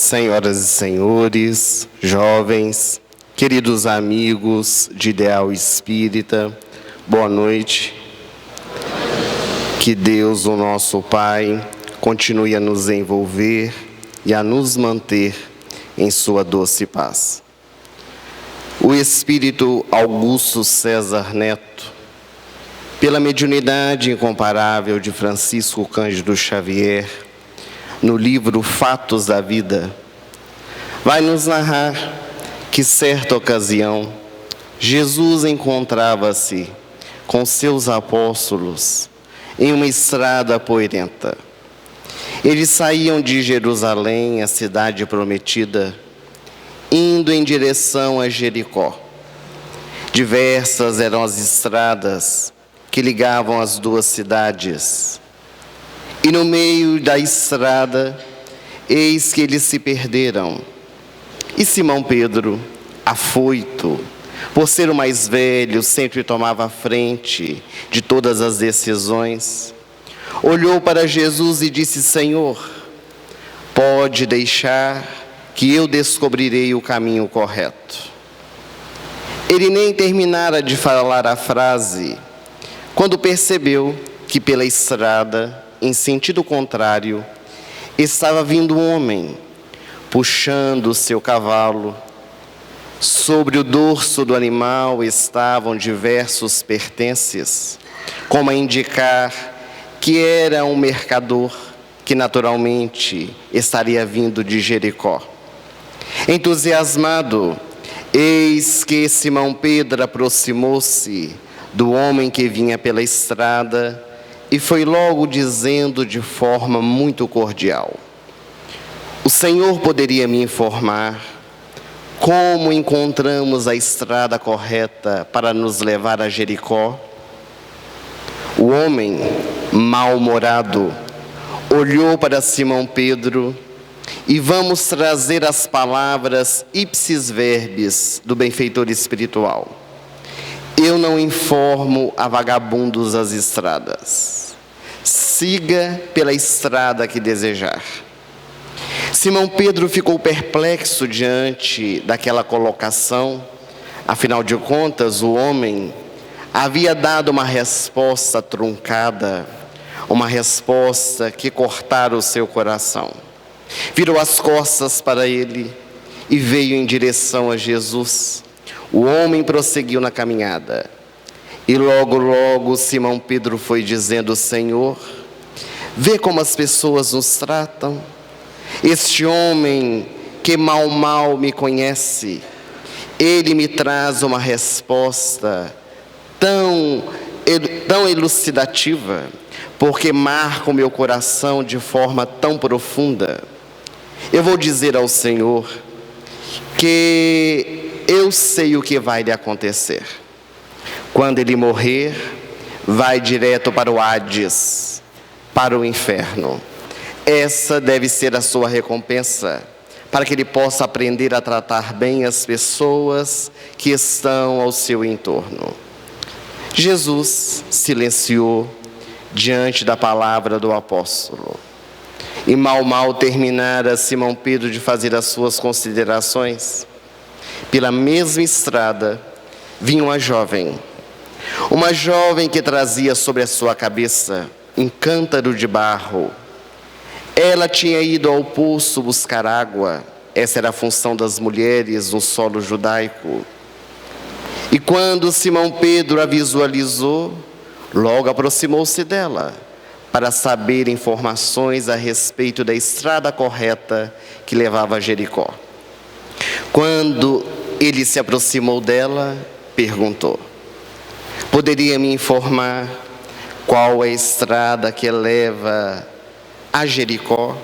Senhoras e senhores, jovens, queridos amigos de Ideal Espírita, boa noite. Que Deus, o nosso Pai, continue a nos envolver e a nos manter em sua doce paz. O Espírito Augusto César Neto, pela mediunidade incomparável de Francisco Cândido Xavier, no livro Fatos da Vida, vai nos narrar que, certa ocasião, Jesus encontrava-se com seus apóstolos em uma estrada poeirenta. Eles saíam de Jerusalém, a cidade prometida, indo em direção a Jericó. Diversas eram as estradas que ligavam as duas cidades. E no meio da estrada, eis que eles se perderam. E Simão Pedro, afoito, por ser o mais velho, sempre tomava a frente de todas as decisões, olhou para Jesus e disse: Senhor, pode deixar que eu descobrirei o caminho correto. Ele nem terminara de falar a frase, quando percebeu que pela estrada, em sentido contrário, estava vindo um homem, puxando o seu cavalo. Sobre o dorso do animal estavam diversos pertences, como a indicar que era um mercador que naturalmente estaria vindo de Jericó. Entusiasmado, eis que Simão Pedro aproximou-se do homem que vinha pela estrada e foi logo dizendo de forma muito cordial: o Senhor poderia me informar como encontramos a estrada correta para nos levar a Jericó? O homem, mal-humorado, olhou para Simão Pedro e vamos trazer as palavras ipsis verbis do benfeitor espiritual. Eu não informo a vagabundos as estradas. Siga pela estrada que desejar. Simão Pedro ficou perplexo diante daquela colocação. Afinal de contas, o homem havia dado uma resposta truncada, uma resposta que cortara o seu coração. Virou as costas para ele e veio em direção a Jesus. O homem prosseguiu na caminhada. E logo Simão Pedro foi dizendo: Senhor, vê como as pessoas nos tratam. Este homem que mal me conhece, ele me traz uma resposta tão elucidativa, porque marca o meu coração de forma tão profunda. Eu vou dizer ao Senhor que eu sei o que vai lhe acontecer. Quando ele morrer, vai direto para o Hades, para o inferno. Essa deve ser a sua recompensa, para que ele possa aprender a tratar bem as pessoas que estão ao seu entorno. Jesus silenciou diante da palavra do apóstolo. E mal terminara Simão Pedro de fazer as suas considerações. Pela mesma estrada vinha uma jovem que trazia sobre a sua cabeça um cântaro de barro. Ela tinha ido ao poço buscar água. Essa era a função das mulheres no solo judaico. E quando Simão Pedro a visualizou, logo aproximou-se dela para saber informações a respeito da estrada correta que levava a Jericó. Quando ele se aproximou dela, perguntou: poderia me informar qual é a estrada que leva a Jericó?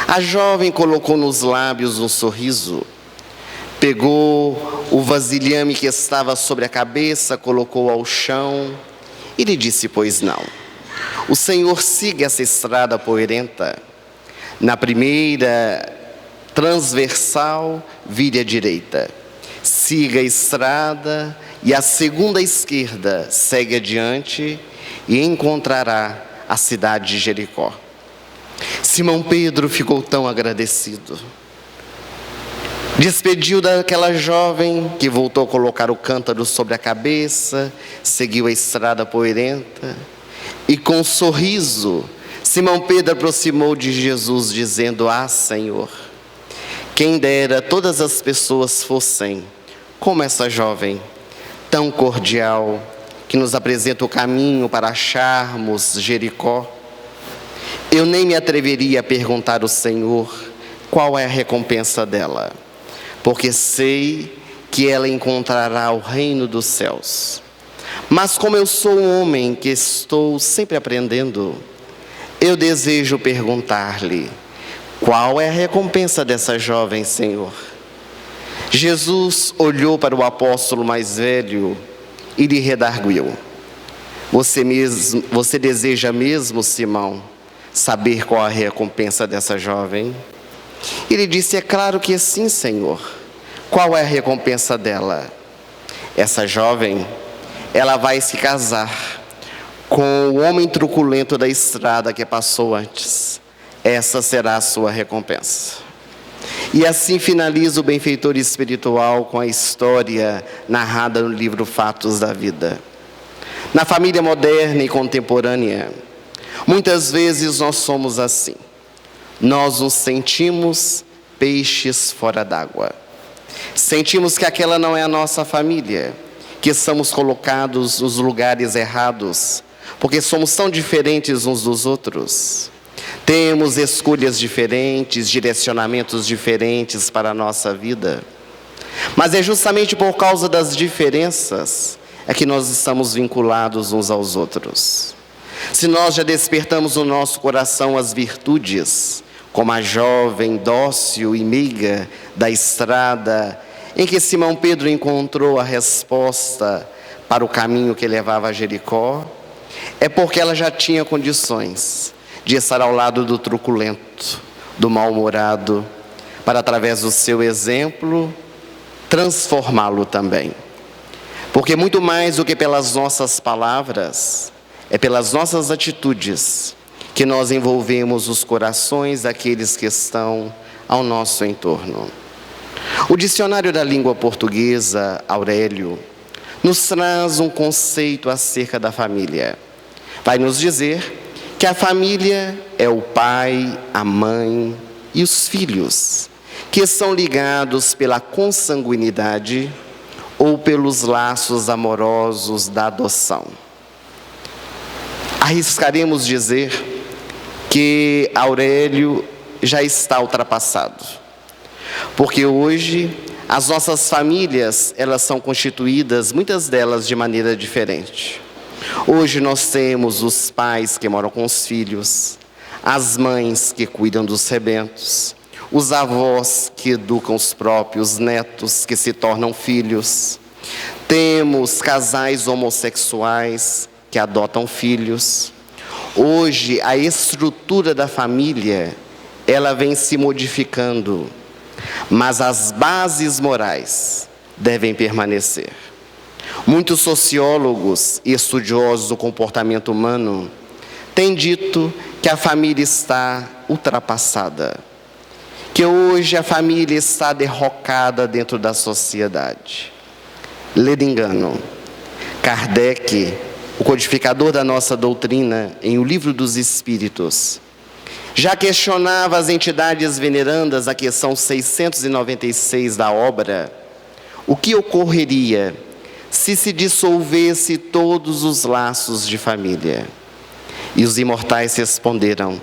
A jovem colocou nos lábios um sorriso, pegou o vasilhame que estava sobre a cabeça, colocou ao chão e lhe disse: pois não, o Senhor siga essa estrada poeirenta. Na primeira transversal, vire à direita, siga a estrada e a segunda à esquerda, segue adiante e encontrará a cidade de Jericó. Simão Pedro ficou tão agradecido. Despediu daquela jovem que voltou a colocar o cântaro sobre a cabeça, seguiu a estrada poeirenta e com um sorriso Simão Pedro aproximou de Jesus dizendo: Ah, Senhor, quem dera todas as pessoas fossem como essa jovem, tão cordial, que nos apresenta o caminho para acharmos Jericó. Eu nem me atreveria a perguntar ao Senhor qual é a recompensa dela, porque sei que ela encontrará o reino dos céus. Mas como eu sou um homem que estou sempre aprendendo, eu desejo perguntar-lhe: qual é a recompensa dessa jovem, Senhor? Jesus olhou para o apóstolo mais velho e lhe redarguiu: Você deseja mesmo, Simão, saber qual a recompensa dessa jovem? Ele disse: É claro que sim, Senhor. Qual é a recompensa dela? Essa jovem, ela vai se casar com o homem truculento da estrada que passou antes. Essa será a sua recompensa. E assim finaliza o benfeitor espiritual com a história narrada no livro Fatos da Vida. Na família moderna e contemporânea, muitas vezes nós somos assim. Nós nos sentimos peixes fora d'água. Sentimos que aquela não é a nossa família, que somos colocados nos lugares errados, porque somos tão diferentes uns dos outros. Temos escolhas diferentes, direcionamentos diferentes para a nossa vida. Mas é justamente por causa das diferenças é que nós estamos vinculados uns aos outros. Se nós já despertamos no nosso coração as virtudes, como a jovem dócil e meiga da estrada, em que Simão Pedro encontrou a resposta para o caminho que levava a Jericó, é porque ela já tinha condições de estar ao lado do truculento, do mal-humorado, para através do seu exemplo, transformá-lo também. Porque muito mais do que pelas nossas palavras, é pelas nossas atitudes que nós envolvemos os corações daqueles que estão ao nosso entorno. O dicionário da língua portuguesa, Aurélio, nos traz um conceito acerca da família. Vai nos dizer que a família é o pai, a mãe e os filhos, que são ligados pela consanguinidade ou pelos laços amorosos da adoção. Arriscaremos dizer que Aurélio já está ultrapassado, porque hoje as nossas famílias, elas são constituídas, muitas delas de maneira diferente. Hoje nós temos os pais que moram com os filhos, as mães que cuidam dos rebentos, os avós que educam os próprios netos que se tornam filhos. Temos casais homossexuais que adotam filhos. Hoje a estrutura da família, ela vem se modificando, mas as bases morais devem permanecer. Muitos sociólogos e estudiosos do comportamento humano têm dito que a família está ultrapassada, que hoje a família está derrocada dentro da sociedade. Lê de engano. Kardec, o codificador da nossa doutrina, em O Livro dos Espíritos, já questionava as entidades venerandas, a questão 696 da obra, o que ocorreria se dissolvesse todos os laços de família. E os imortais responderam: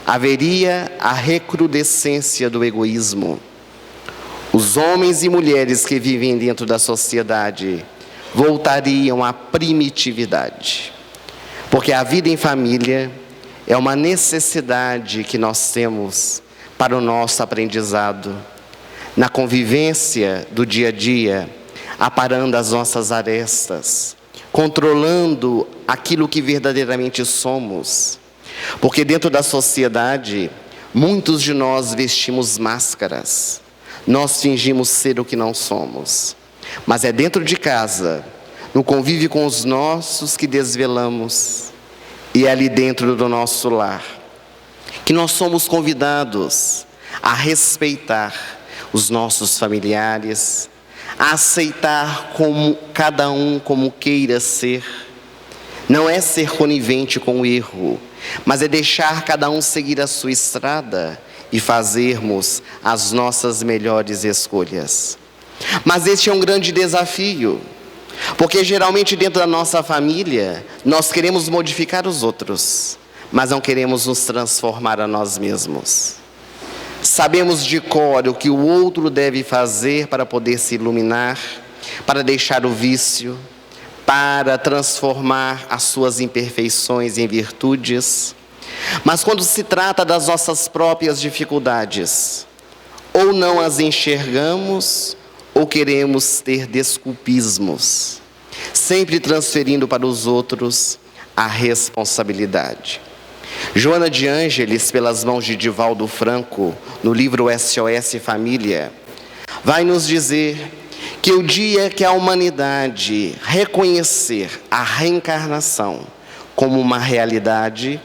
haveria a recrudescência do egoísmo. Os homens e mulheres que vivem dentro da sociedade voltariam à primitividade, porque a vida em família é uma necessidade que nós temos para o nosso aprendizado, na convivência do dia a dia, aparando as nossas arestas, controlando aquilo que verdadeiramente somos. Porque dentro da sociedade, muitos de nós vestimos máscaras, nós fingimos ser o que não somos. Mas é dentro de casa, no convívio com os nossos, que desvelamos. E é ali dentro do nosso lar que nós somos convidados a respeitar os nossos familiares, a aceitar como cada um como queira ser. Não é ser conivente com o erro, mas é deixar cada um seguir a sua estrada e fazermos as nossas melhores escolhas. Mas este é um grande desafio, porque geralmente dentro da nossa família, nós queremos modificar os outros, mas não queremos nos transformar a nós mesmos. Sabemos de cor o que o outro deve fazer para poder se iluminar, para deixar o vício, para transformar as suas imperfeições em virtudes. Mas quando se trata das nossas próprias dificuldades, ou não as enxergamos, ou queremos ter desculpismos, sempre transferindo para os outros a responsabilidade. Joana de Ângeles, pelas mãos de Divaldo Franco, no livro SOS Família, vai nos dizer que o dia que a humanidade reconhecer a reencarnação como uma realidade,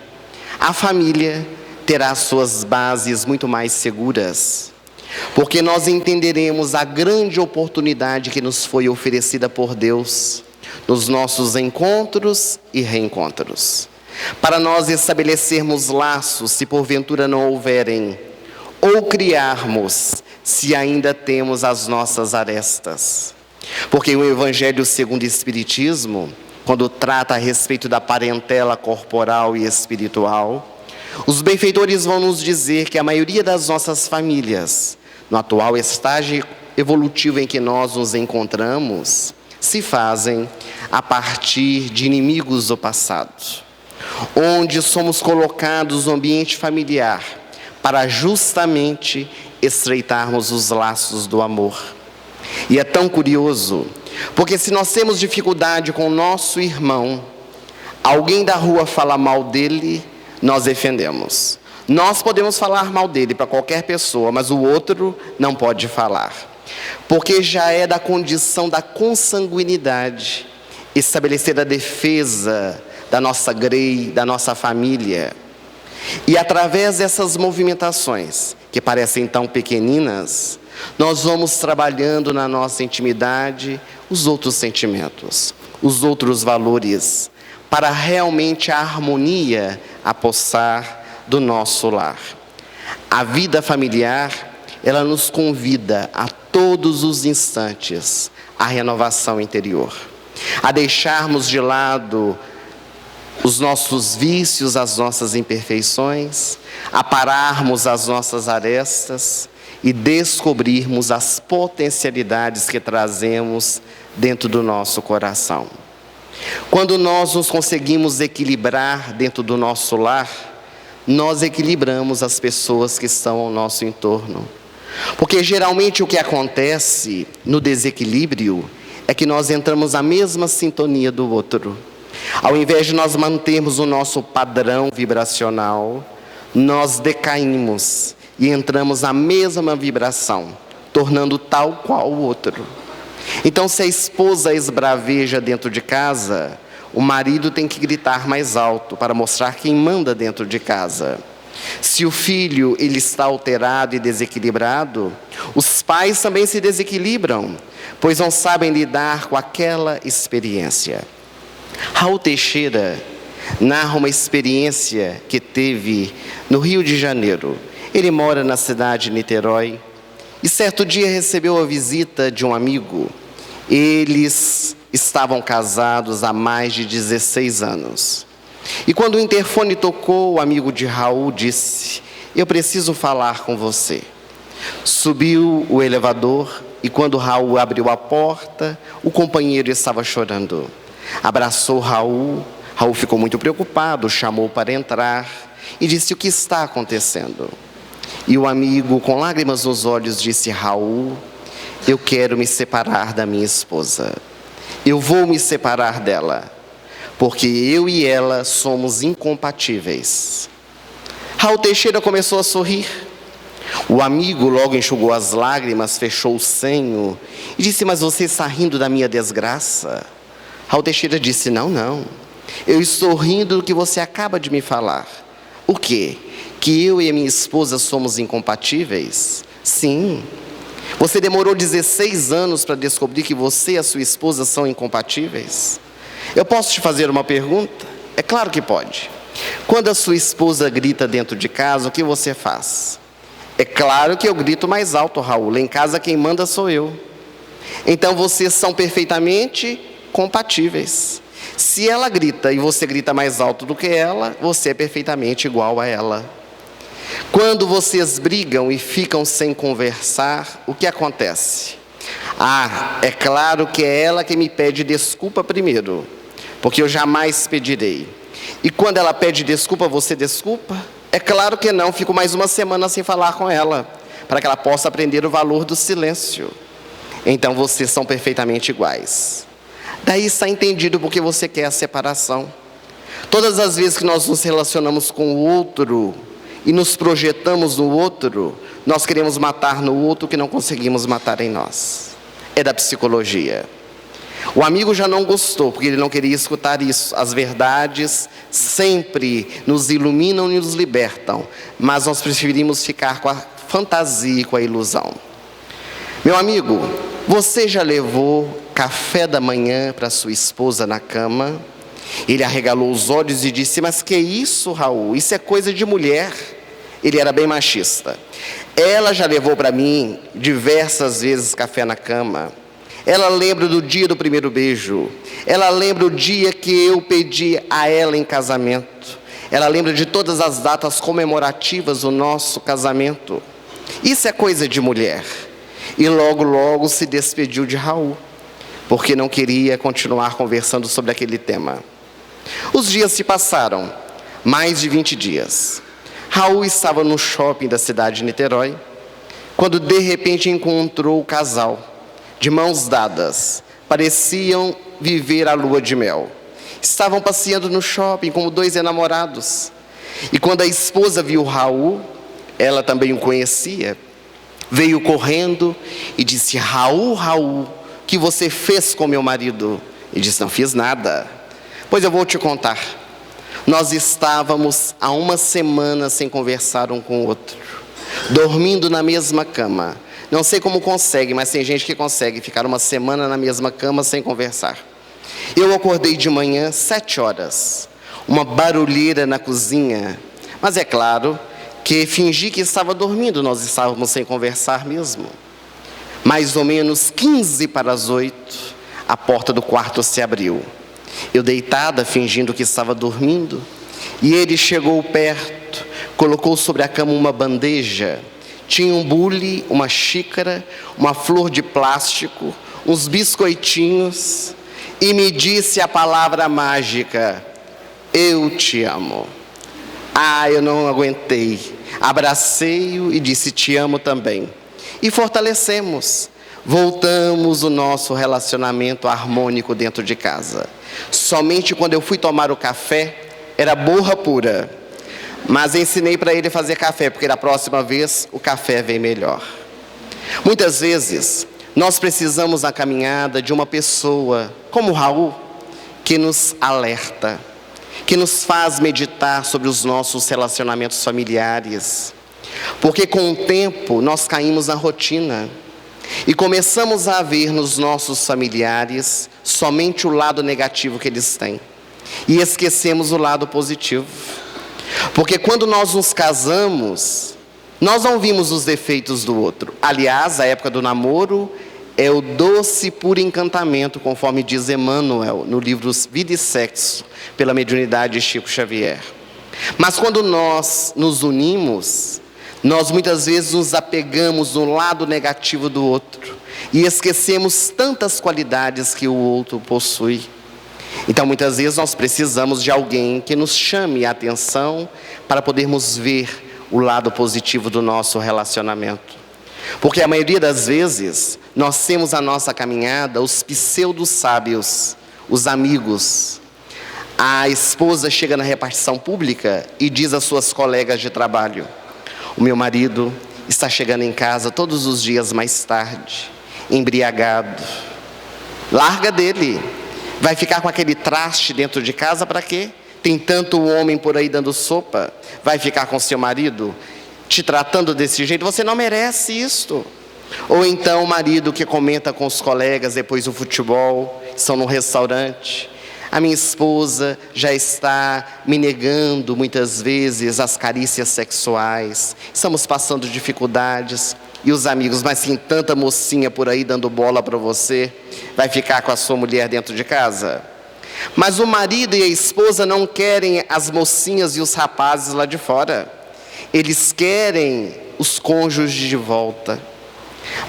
a família terá suas bases muito mais seguras, porque nós entenderemos a grande oportunidade que nos foi oferecida por Deus nos nossos encontros e reencontros, para nós estabelecermos laços, se porventura não houverem, ou criarmos, se ainda temos as nossas arestas. Porque o Evangelho segundo o Espiritismo, quando trata a respeito da parentela corporal e espiritual, os benfeitores vão nos dizer que a maioria das nossas famílias, no atual estágio evolutivo em que nós nos encontramos, se fazem a partir de inimigos do passado, onde somos colocados no ambiente familiar para justamente estreitarmos os laços do amor. E é tão curioso, porque se nós temos dificuldade com o nosso irmão, alguém da rua fala mal dele, nós defendemos. Nós podemos falar mal dele para qualquer pessoa, mas o outro não pode falar, porque já é da condição da consanguinidade estabelecer a defesa da nossa grei, da nossa família. E através dessas movimentações, que parecem tão pequeninas, nós vamos trabalhando na nossa intimidade os outros sentimentos, os outros valores, para realmente a harmonia apossar do nosso lar. A vida familiar, ela nos convida a todos os instantes à renovação interior, a deixarmos de lado os nossos vícios, as nossas imperfeições, a pararmos as nossas arestas e descobrirmos as potencialidades que trazemos dentro do nosso coração. Quando nós nos conseguimos equilibrar dentro do nosso lar, nós equilibramos as pessoas que estão ao nosso entorno. Porque geralmente o que acontece no desequilíbrio é que nós entramos na mesma sintonia do outro. Ao invés de nós mantermos o nosso padrão vibracional, nós decaímos e entramos na mesma vibração, tornando tal qual o outro. Então, se a esposa esbraveja dentro de casa, o marido tem que gritar mais alto para mostrar quem manda dentro de casa. Se o filho ele está alterado e desequilibrado, os pais também se desequilibram, pois não sabem lidar com aquela experiência. Raul Teixeira narra uma experiência que teve no Rio de Janeiro. Ele mora na cidade de Niterói e certo dia recebeu a visita de um amigo. Eles estavam casados há mais de 16 anos. E quando o interfone tocou, o amigo de Raul disse: "Eu preciso falar com você." Subiu o elevador e quando Raul abriu a porta, o companheiro estava chorando. Abraçou Raul, Raul ficou muito preocupado, chamou para entrar e disse: "O que está acontecendo?" E o amigo, com lágrimas nos olhos, disse: "Raul, eu quero me separar da minha esposa. Eu vou me separar dela, porque eu e ela somos incompatíveis." Raul Teixeira começou a sorrir. O amigo logo enxugou as lágrimas, fechou o senho e disse: "Mas você está rindo da minha desgraça?" Raul Teixeira disse: Não, eu estou rindo do que você acaba de me falar." "O quê? Que eu e a minha esposa somos incompatíveis?" "Sim." Você demorou 16 anos para descobrir que você e a sua esposa são incompatíveis? Eu posso te fazer uma pergunta? É claro que pode. Quando a sua esposa grita dentro de casa, o que você faz? É claro que eu grito mais alto, Raul. Em casa quem manda sou eu. Então vocês são perfeitamente compatíveis. Se ela grita e você grita mais alto do que ela, você é perfeitamente igual a ela. Quando vocês brigam e ficam sem conversar, o que acontece? É claro que é ela que me pede desculpa primeiro, porque eu jamais pedirei. E quando ela pede desculpa, você desculpa? É claro que não, fico mais uma semana sem falar com ela, para que ela possa aprender o valor do silêncio. Então vocês são perfeitamente iguais. Daí está entendido porque você quer a separação. Todas as vezes que nós nos relacionamos com o outro e nos projetamos no outro, nós queremos matar no outro o que não conseguimos matar em nós. É da psicologia. O amigo já não gostou, porque ele não queria escutar isso. As verdades sempre nos iluminam e nos libertam, mas nós preferimos ficar com a fantasia e com a ilusão. Meu amigo, você já levou café da manhã para sua esposa na cama? Ele arregalou os olhos e disse: mas que isso, Raul? Isso é coisa de mulher. Ele era bem machista. Ela já levou para mim diversas vezes café na cama. Ela lembra do dia do primeiro beijo. Ela lembra o dia que eu pedi a ela em casamento. Ela lembra de todas as datas comemorativas do nosso casamento. Isso é coisa de mulher. E logo se despediu de Raul, porque não queria continuar conversando sobre aquele tema. Os dias se passaram, mais de 20 dias. Raul estava no shopping da cidade de Niterói, quando de repente encontrou o casal, de mãos dadas. Pareciam viver a lua de mel. Estavam passeando no shopping como dois enamorados. E quando a esposa viu Raul, ela também o conhecia, veio correndo e disse: Raul, o que você fez com meu marido? Ele disse: não fiz nada. Pois eu vou te contar. Nós estávamos há uma semana sem conversar um com o outro, dormindo na mesma cama. Não sei como consegue, mas tem gente que consegue ficar uma semana na mesma cama sem conversar. Eu acordei de manhã, 7 horas, uma barulheira na cozinha, mas é claro que fingi que estava dormindo, nós estávamos sem conversar mesmo. Mais ou menos 15 para as 8, a porta do quarto se abriu. Eu deitada, fingindo que estava dormindo, e ele chegou perto, colocou sobre a cama uma bandeja. Tinha um bule, uma xícara, uma flor de plástico, uns biscoitinhos, e me disse a palavra mágica: eu te amo. Eu não aguentei. Abracei-o e disse: te amo também. E fortalecemos. Voltamos o nosso relacionamento harmônico dentro de casa. Somente quando eu fui tomar o café, era borra pura. Mas ensinei para ele fazer café, porque da próxima vez o café vem melhor. Muitas vezes, nós precisamos na caminhada de uma pessoa, como Raul, que nos alerta, que nos faz meditar sobre os nossos relacionamentos familiares. Porque com o tempo nós caímos na rotina e começamos a ver nos nossos familiares somente o lado negativo que eles têm. E esquecemos o lado positivo. Porque quando nós nos casamos, nós não vimos os defeitos do outro. Aliás, a época do namoro é o doce puro encantamento, conforme diz Emmanuel no livro Vida e Sexo, pela mediunidade de Chico Xavier. Mas quando nós nos unimos, nós muitas vezes nos apegamos no lado negativo do outro e esquecemos tantas qualidades que o outro possui. Então muitas vezes nós precisamos de alguém que nos chame a atenção para podermos ver o lado positivo do nosso relacionamento. Porque a maioria das vezes nós temos na nossa caminhada os pseudo-sábios, os amigos. A esposa chega na repartição pública e diz às suas colegas de trabalho: o meu marido está chegando em casa todos os dias mais tarde, embriagado. Larga dele. Vai ficar com aquele traste dentro de casa para quê? Tem tanto homem por aí dando sopa. Vai ficar com seu marido te tratando desse jeito? Você não merece isto. Ou então o marido que comenta com os colegas depois do futebol, estão no restaurante: a minha esposa já está me negando muitas vezes as carícias sexuais, estamos passando dificuldades. E os amigos: mas tem tanta mocinha por aí dando bola para você, vai ficar com a sua mulher dentro de casa? Mas o marido e a esposa não querem as mocinhas e os rapazes lá de fora, eles querem os cônjuges de volta.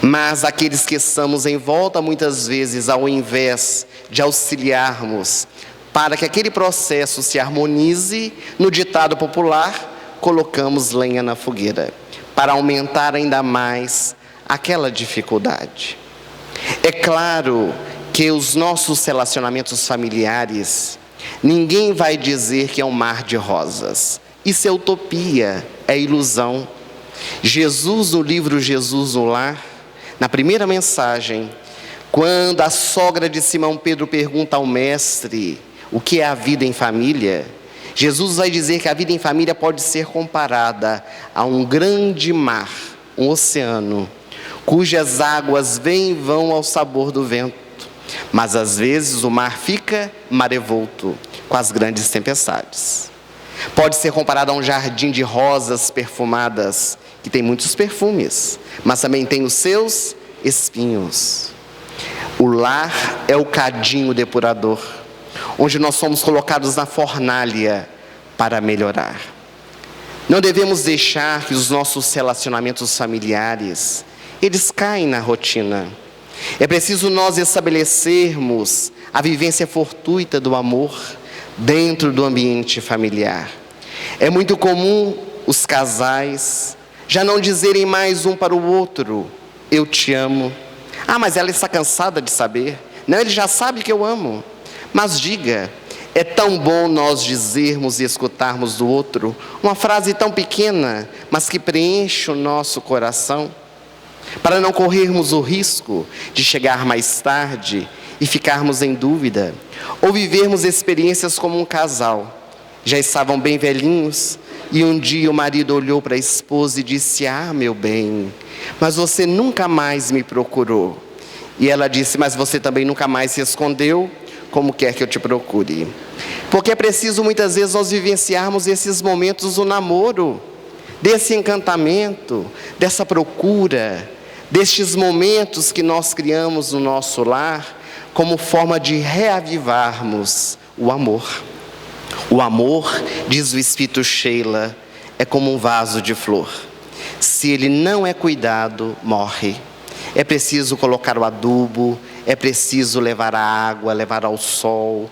Mas aqueles que estamos em volta, muitas vezes, ao invés de auxiliarmos para que aquele processo se harmonize, no ditado popular, colocamos lenha na fogueira, para aumentar ainda mais aquela dificuldade. É claro que os nossos relacionamentos familiares, ninguém vai dizer que é um mar de rosas. Isso é utopia, é ilusão. Jesus, no livro Jesus no Lar, na primeira mensagem, quando a sogra de Simão Pedro pergunta ao mestre o que é a vida em família, Jesus vai dizer que a vida em família pode ser comparada a um grande mar, um oceano, cujas águas vêm e vão ao sabor do vento, mas às vezes o mar fica marevolto com as grandes tempestades. Pode ser comparado a um jardim de rosas perfumadas, que tem muitos perfumes, mas também tem os seus espinhos. O lar é o cadinho depurador, onde nós somos colocados na fornalha para melhorar. Não devemos deixar que os nossos relacionamentos familiares, eles caem na rotina. É preciso nós estabelecermos a vivência fortuita do amor dentro do ambiente familiar. É muito comum os casais já não dizerem mais um para o outro: eu te amo. Ah, mas ela está cansada de saber. Não, ele já sabe que eu amo. Mas diga, é tão bom nós dizermos e escutarmos do outro uma frase tão pequena, mas que preenche o nosso coração, para não corrermos o risco de chegar mais tarde e ficarmos em dúvida, ou vivermos experiências como um casal. Já estavam bem velhinhos, e um dia o marido olhou para a esposa e disse: ah, meu bem, mas você nunca mais me procurou. E ela disse: mas você também nunca mais se escondeu, como quer que eu te procure? Porque é preciso muitas vezes nós vivenciarmos esses momentos do namoro, desse encantamento, dessa procura, destes momentos que nós criamos no nosso lar, como forma de reavivarmos o amor. O amor, diz o Espírito Sheila, é como um vaso de flor. Se ele não é cuidado, morre. É preciso colocar o adubo, é preciso levar a água, levar ao sol,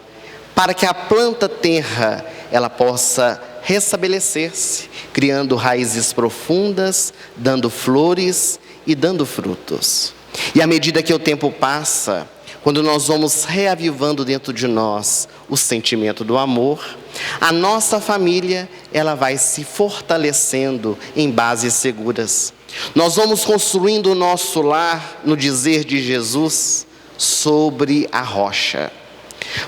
para que a planta tenra, ela possa restabelecer-se, criando raízes profundas, dando flores e dando frutos. E à medida que o tempo passa, quando nós vamos reavivando dentro de nós o sentimento do amor, a nossa família, ela vai se fortalecendo em bases seguras. Nós vamos construindo o nosso lar, no dizer de Jesus, sobre a rocha.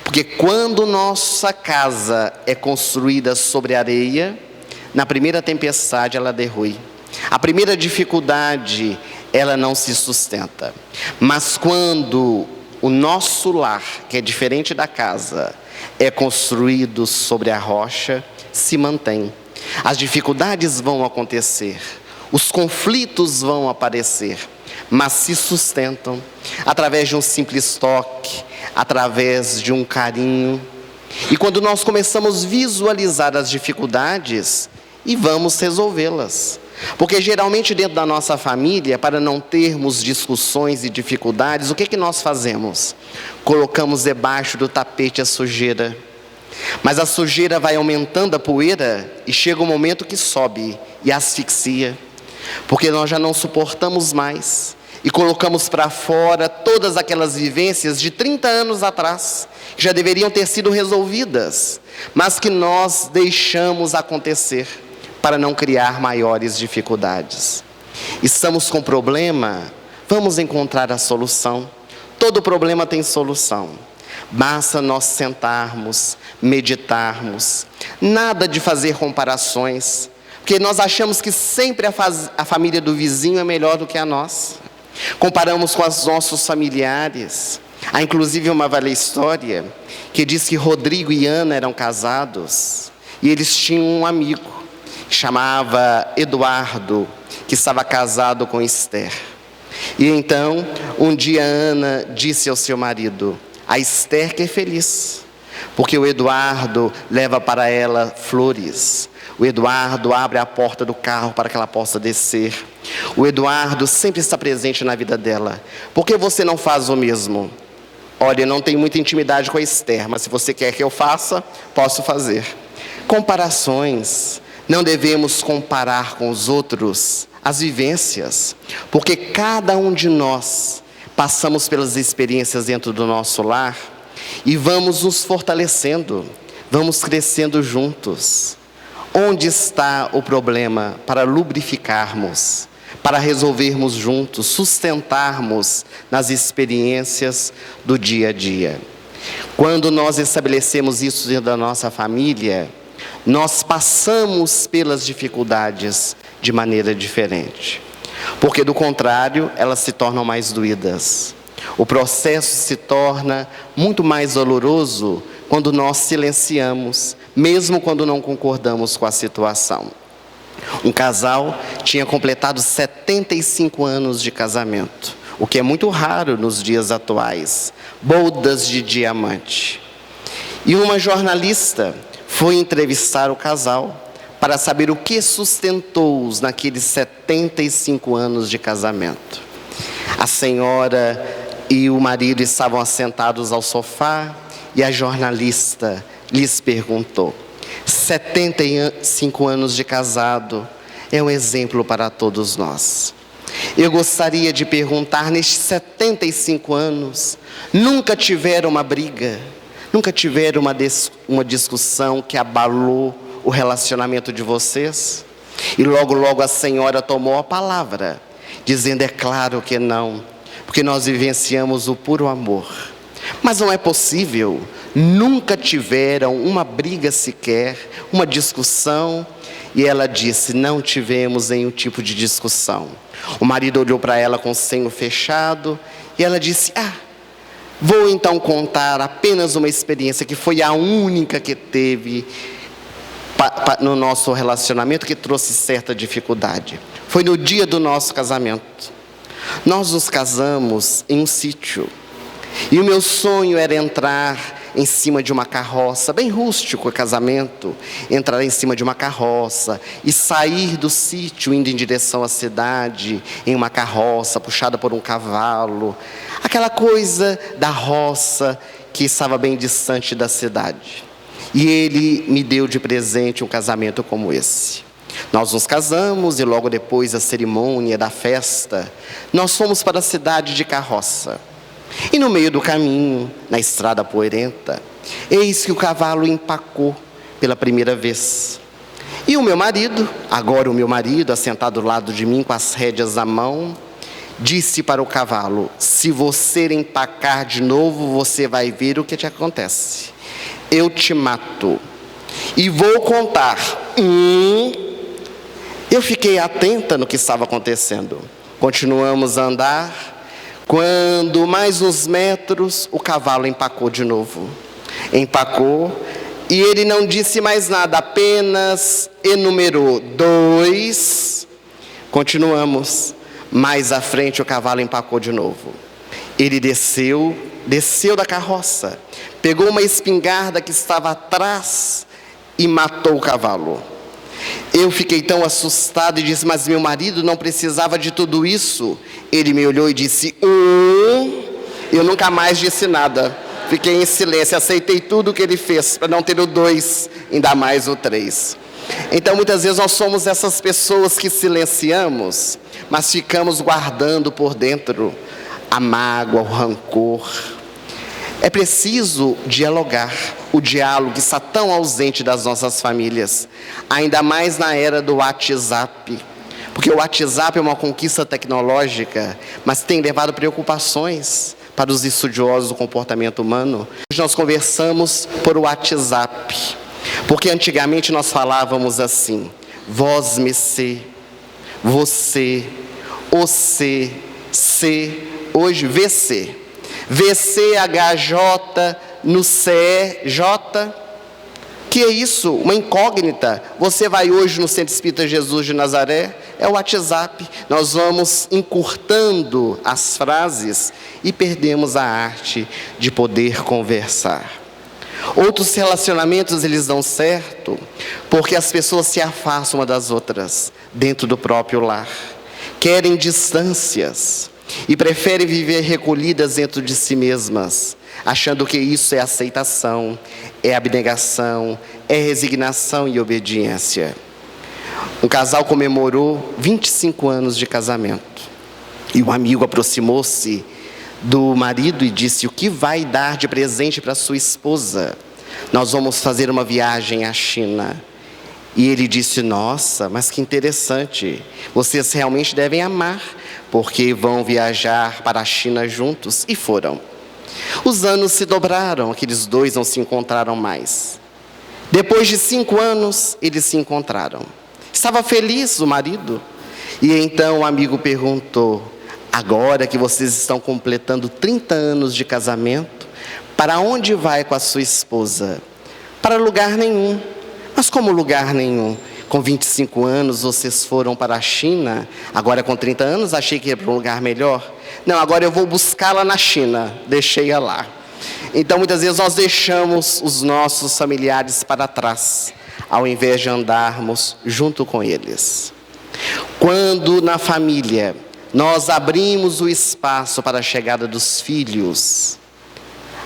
Porque quando nossa casa é construída sobre areia, na primeira tempestade ela derrui. A primeira dificuldade, ela não se sustenta. Mas quando o nosso lar, que é diferente da casa, é construído sobre a rocha, se mantém. As dificuldades vão acontecer, os conflitos vão aparecer, mas se sustentam através de um simples toque, através de um carinho. E quando nós começamos a visualizar as dificuldades e vamos resolvê-las, porque geralmente dentro da nossa família, para não termos discussões e dificuldades, o que nós fazemos? Colocamos debaixo do tapete a sujeira. Mas a sujeira vai aumentando a poeira e chega um momento que sobe e asfixia, porque nós já não suportamos mais e colocamos para fora todas aquelas vivências de 30 anos atrás, que já deveriam ter sido resolvidas, mas que nós deixamos acontecer para não criar maiores dificuldades. Estamos com problema? Vamos encontrar a solução. Todo problema tem solução. Basta nós sentarmos, meditarmos. Nada de fazer comparações, porque nós achamos que sempre a família do vizinho é melhor do que a nossa. Comparamos com os nossos familiares. Há inclusive uma velha história que diz que Rodrigo e Ana eram casados e eles tinham um amigo que chamava Eduardo, que estava casado com Esther. E então, um dia Ana disse ao seu marido: a Esther que é feliz, porque o Eduardo leva para ela flores. O Eduardo abre a porta do carro para que ela possa descer. O Eduardo sempre está presente na vida dela. Por que você não faz o mesmo? Olha, eu não tenho muita intimidade com a Esther, mas se você quer que eu faça, posso fazer. Comparações. Não devemos comparar com os outros as vivências, porque cada um de nós passamos pelas experiências dentro do nosso lar e vamos nos fortalecendo, vamos crescendo juntos. Onde está o problema para lubrificarmos, para resolvermos juntos, sustentarmos nas experiências do dia a dia? Quando nós estabelecemos isso dentro da nossa família, nós passamos pelas dificuldades de maneira diferente, porque do contrário, elas se tornam mais doídas. O processo se torna muito mais doloroso quando nós silenciamos, mesmo quando não concordamos com a situação. Um casal tinha completado 75 anos de casamento, o que é muito raro nos dias atuais, bodas de diamante. E uma jornalista foi entrevistar o casal para saber o que sustentou-os naqueles 75 anos de casamento. A senhora e o marido estavam assentados ao sofá e a jornalista lhes perguntou: 75 anos de casado é um exemplo para todos nós. Eu gostaria de perguntar, nestes 75 anos, nunca tiveram uma briga? Nunca tiveram uma discussão que abalou o relacionamento de vocês? E logo a senhora tomou a palavra, dizendo: é claro que não, porque nós vivenciamos o puro amor. Mas não é possível, nunca tiveram uma briga sequer, uma discussão? E ela disse: não tivemos nenhum tipo de discussão. O marido olhou para ela com o senho fechado e ela disse: vou então contar apenas uma experiência que foi a única que teve no nosso relacionamento, que trouxe certa dificuldade. Foi no dia do nosso casamento. Nós nos casamos em um sítio e o meu sonho era entrar em cima de uma carroça, bem rústico o casamento, entrar em cima de uma carroça e sair do sítio indo em direção à cidade em uma carroça puxada por um cavalo, aquela coisa da roça que estava bem distante da cidade. E ele me deu de presente um casamento como esse. Nós nos casamos e logo depois da cerimônia, da festa, nós fomos para a cidade de carroça. E no meio do caminho, na estrada poeirenta, eis que o cavalo empacou pela primeira vez. E o meu marido, agora o meu marido, assentado ao lado de mim com as rédeas na mão, disse para o cavalo: se você empacar de novo, você vai ver o que te acontece. Eu te mato. E vou contar. Eu fiquei atenta no que estava acontecendo. Continuamos a andar. Quando mais uns metros, o cavalo empacou de novo. Empacou e ele não disse mais nada, apenas enumerou 2. Continuamos. Mais à frente o cavalo empacou de novo. Ele desceu da carroça, pegou uma espingarda que estava atrás e matou o cavalo. Eu fiquei tão assustado e disse: mas meu marido não precisava de tudo isso. Ele me olhou e disse: Eu nunca mais disse nada. Fiquei em silêncio, aceitei tudo o que ele fez, para não ter o 2, ainda mais o 3. Então muitas vezes nós somos essas pessoas que silenciamos, mas ficamos guardando por dentro a mágoa, o rancor. É preciso dialogar. O diálogo está tão ausente das nossas famílias, ainda mais na era do WhatsApp, porque o WhatsApp é uma conquista tecnológica, mas tem levado preocupações para os estudiosos do comportamento humano. Hoje nós conversamos por WhatsApp, porque antigamente nós falávamos assim: vós me se, você, C, hoje VC. VCHJ no CEJ. Que é isso? Uma incógnita. Você vai hoje no Centro Espírita Jesus de Nazaré, é o WhatsApp. Nós vamos encurtando as frases e perdemos a arte de poder conversar. Outros relacionamentos, eles dão certo porque as pessoas se afastam uma das outras dentro do próprio lar. Querem distâncias e preferem viver recolhidas dentro de si mesmas, achando que isso é aceitação, é abnegação, é resignação e obediência. Um casal comemorou 25 anos de casamento. E um amigo aproximou-se do marido e disse: o que vai dar de presente para sua esposa? Nós vamos fazer uma viagem à China. E ele disse: nossa, mas que interessante. Vocês realmente devem amar, porque vão viajar para a China juntos. E foram. Os anos se dobraram, aqueles dois não se encontraram mais. Depois de 5 anos, eles se encontraram. Estava feliz o marido. E então o amigo perguntou: agora que vocês estão completando 30 anos de casamento, para onde vai com a sua esposa? Para lugar nenhum. Mas como lugar nenhum? Com 25 anos vocês foram para a China, agora com 30 anos achei que ia para um lugar melhor. Não, agora eu vou buscá-la na China, deixei-a lá. Então muitas vezes nós deixamos os nossos familiares para trás, ao invés de andarmos junto com eles. Quando na família nós abrimos o espaço para a chegada dos filhos,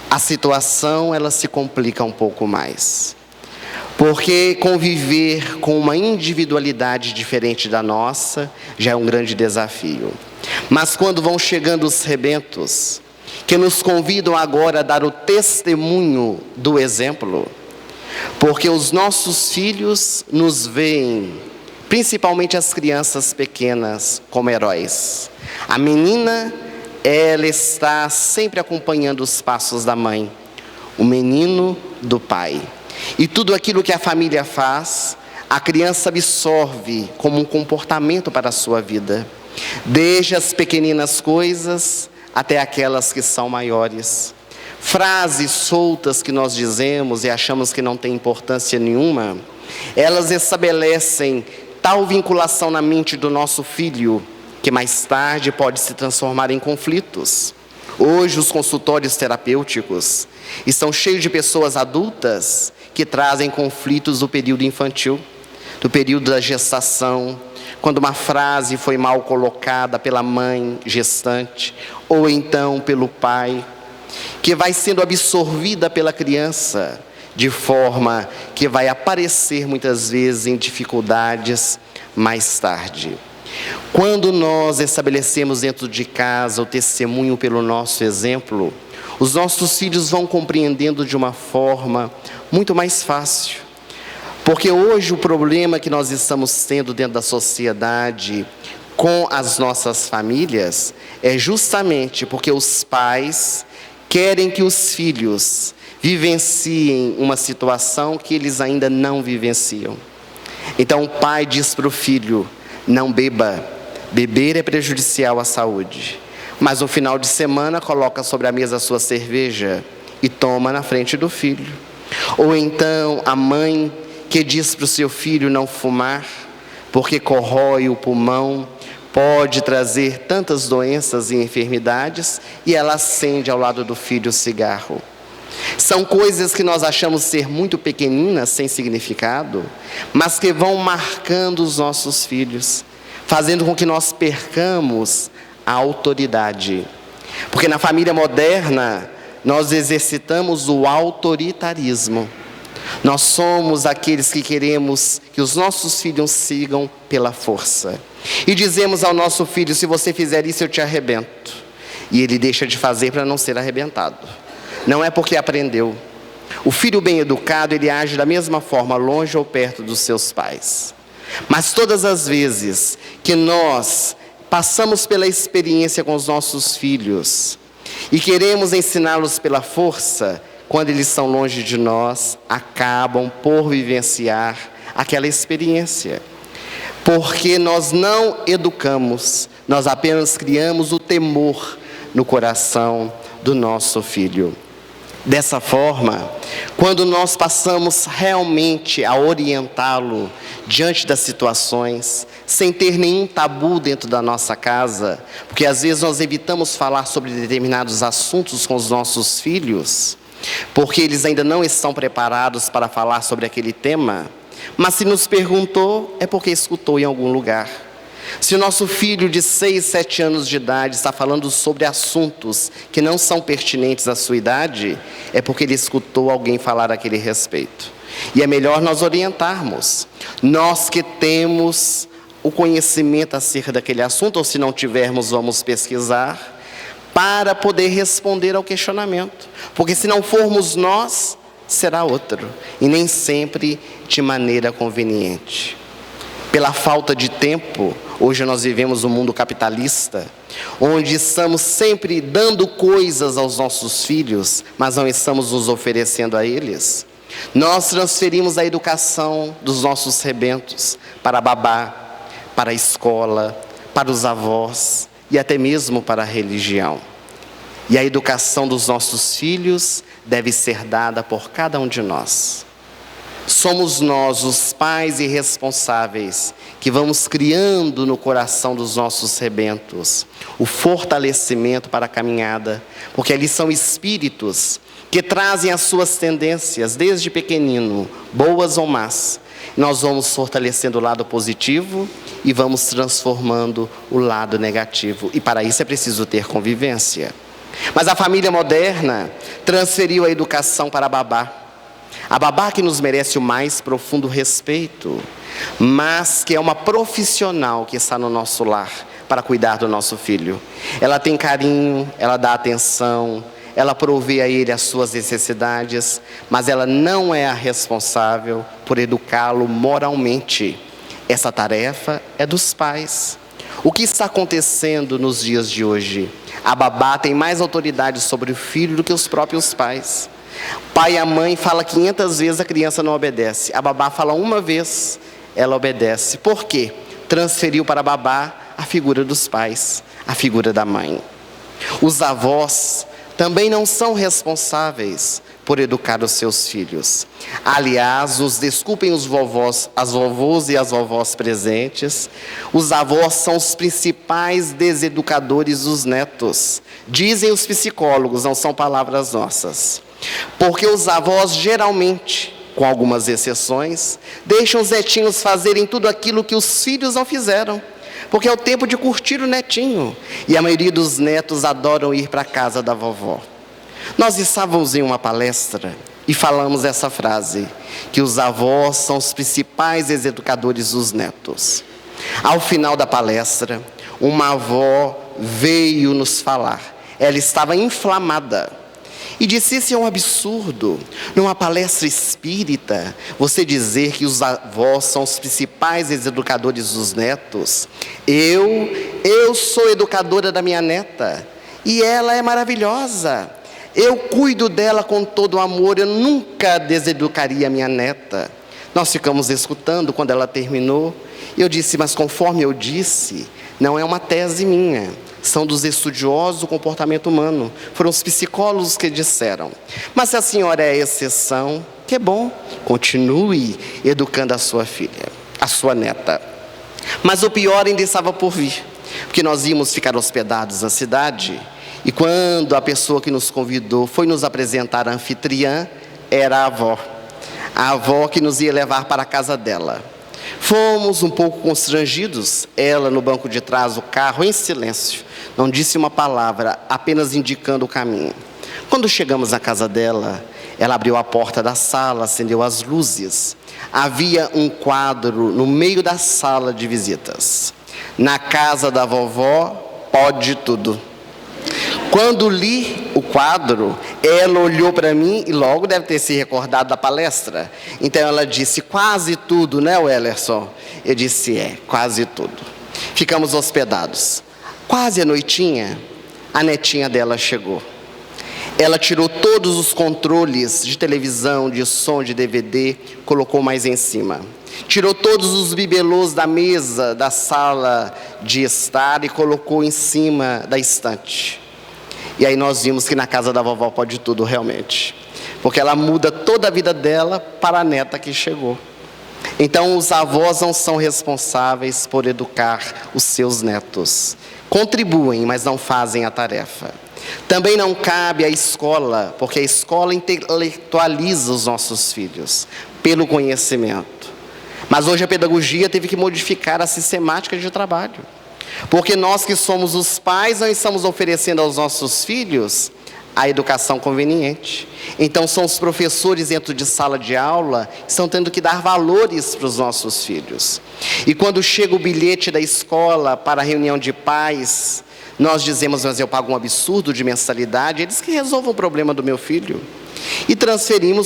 a situação ela se complica um pouco mais. Porque conviver com uma individualidade diferente da nossa já é um grande desafio. Mas quando vão chegando os rebentos, que nos convidam agora a dar o testemunho do exemplo, porque os nossos filhos nos veem, principalmente as crianças pequenas, como heróis. A menina, ela está sempre acompanhando os passos da mãe, o menino do pai. E tudo aquilo que a família faz, a criança absorve como um comportamento para a sua vida. Desde as pequeninas coisas até aquelas que são maiores. Frases soltas que nós dizemos e achamos que não tem importância nenhuma, elas estabelecem tal vinculação na mente do nosso filho, que mais tarde pode se transformar em conflitos. Hoje os consultórios terapêuticos estão cheios de pessoas adultas que trazem conflitos do período infantil, do período da gestação, quando uma frase foi mal colocada pela mãe gestante, ou então pelo pai, que vai sendo absorvida pela criança, de forma que vai aparecer muitas vezes em dificuldades mais tarde. Quando nós estabelecemos dentro de casa o testemunho pelo nosso exemplo, os nossos filhos vão compreendendo de uma forma muito mais fácil. Porque hoje o problema que nós estamos tendo dentro da sociedade com as nossas famílias é justamente porque os pais querem que os filhos vivenciem uma situação que eles ainda não vivenciam. Então o pai diz para o filho: não beba, beber é prejudicial à saúde. Mas no final de semana coloca sobre a mesa a sua cerveja e toma na frente do filho. Ou então a mãe que diz para o seu filho não fumar, porque corrói o pulmão, pode trazer tantas doenças e enfermidades, e ela acende ao lado do filho o cigarro. São coisas que nós achamos ser muito pequeninas, sem significado, mas que vão marcando os nossos filhos, fazendo com que nós percamos a autoridade. Porque na família moderna, nós exercitamos o autoritarismo. Nós somos aqueles que queremos que os nossos filhos sigam pela força. E dizemos ao nosso filho: se você fizer isso, eu te arrebento. E ele deixa de fazer para não ser arrebentado. Não é porque aprendeu. O filho bem educado, ele age da mesma forma, longe ou perto dos seus pais. Mas todas as vezes que nós passamos pela experiência com os nossos filhos e queremos ensiná-los pela força, quando eles estão longe de nós, acabam por vivenciar aquela experiência. Porque nós não educamos, Nós apenas criamos o temor no coração do nosso filho. Dessa forma, quando nós passamos realmente a orientá-lo diante das situações, sem ter nenhum tabu dentro da nossa casa, porque às vezes nós evitamos falar sobre determinados assuntos com os nossos filhos, porque eles ainda não estão preparados para falar sobre aquele tema, mas se nos perguntou, é porque escutou em algum lugar. Se o nosso filho de 6, 7 anos de idade está falando sobre assuntos que não são pertinentes à sua idade, é porque ele escutou alguém falar a aquele respeito. E é melhor nós orientarmos. Nós que temos o conhecimento acerca daquele assunto, ou se não tivermos, vamos pesquisar, para poder responder ao questionamento. Porque se não formos nós, será outro. E nem sempre de maneira conveniente. Pela falta de tempo, hoje nós vivemos um mundo capitalista, onde estamos sempre dando coisas aos nossos filhos, mas não estamos nos oferecendo a eles. Nós transferimos a educação dos nossos rebentos para a babá, para a escola, para os avós e até mesmo para a religião. E a educação dos nossos filhos deve ser dada por cada um de nós. Somos nós, os pais irresponsáveis, que vamos criando no coração dos nossos rebentos o fortalecimento para a caminhada, porque ali são espíritos que trazem as suas tendências, desde pequenino, boas ou más. Nós vamos fortalecendo o lado positivo e vamos transformando o lado negativo. E para isso é preciso ter convivência. Mas a família moderna transferiu a educação para a babá. A babá que nos merece o mais profundo respeito, mas que é uma profissional que está no nosso lar para cuidar do nosso filho. Ela tem carinho, ela dá atenção, ela provê a ele as suas necessidades, mas ela não é a responsável por educá-lo moralmente. Essa tarefa é dos pais. O que está acontecendo nos dias de hoje? A babá tem mais autoridade sobre o filho do que os próprios pais. Pai e a mãe falam 500 vezes, a criança não obedece. A babá fala uma vez, ela obedece. Por quê? Transferiu para a babá a figura dos pais, a figura da mãe. Os avós também não são responsáveis por educar os seus filhos. Aliás, nos desculpem os vovós, as vovôs e as vovós presentes, os avós são os principais deseducadores dos netos. Dizem os psicólogos, não são palavras nossas. Porque os avós geralmente, com algumas exceções, deixam os netinhos fazerem tudo aquilo que os filhos não fizeram. Porque é o tempo de curtir o netinho. E a maioria dos netos adoram ir para a casa da vovó. Nós estávamos em uma palestra e falamos essa frase, que os avós são os principais educadores dos netos. Ao final da palestra, uma avó veio nos falar. Ela estava inflamada. E disse, isso é um absurdo, numa palestra espírita, você dizer que os avós são os principais educadores dos netos. Eu sou educadora da minha neta, e ela é maravilhosa. Eu cuido dela com todo o amor, eu nunca deseducaria a minha neta. Nós ficamos escutando quando ela terminou, e eu disse, mas conforme eu disse, não é uma tese minha. São dos estudiosos do comportamento humano. Foram os psicólogos que disseram. Mas se a senhora é a exceção, que bom, continue educando a sua filha, a sua neta. Mas o pior ainda estava por vir, porque nós íamos ficar hospedados na cidade, e quando a pessoa que nos convidou foi nos apresentar a anfitriã, era a avó que nos ia levar para a casa dela. Fomos um pouco constrangidos, ela no banco de trás do carro, em silêncio. Não disse uma palavra, apenas indicando o caminho. Quando chegamos na casa dela, ela abriu a porta da sala, acendeu as luzes. Havia um quadro no meio da sala de visitas. Na casa da vovó, pode tudo. Quando li o quadro, ela olhou para mim e logo deve ter se recordado da palestra. Então ela disse, quase tudo, né, Wellerson? Eu disse, quase tudo. Ficamos hospedados. Quase à noitinha, a netinha dela chegou. Ela tirou todos os controles de televisão, de som, de DVD, colocou mais em cima. Tirou todos os bibelôs da mesa, da sala de estar e colocou em cima da estante. E aí nós vimos que na casa da vovó pode tudo realmente. Porque ela muda toda a vida dela para a neta que chegou. Então os avós não são responsáveis por educar os seus netos. Contribuem, mas não fazem a tarefa. Também não cabe à escola, porque a escola intelectualiza os nossos filhos pelo conhecimento. Mas hoje a pedagogia teve que modificar a sistemática de trabalho. Porque nós que somos os pais não estamos oferecendo aos nossos filhos a educação conveniente. Então são os professores dentro de sala de aula que estão tendo que dar valores para os nossos filhos. E quando chega o bilhete da escola para a reunião de pais, nós dizemos, mas eu pago um absurdo de mensalidade, eles que resolvam o problema do meu filho. E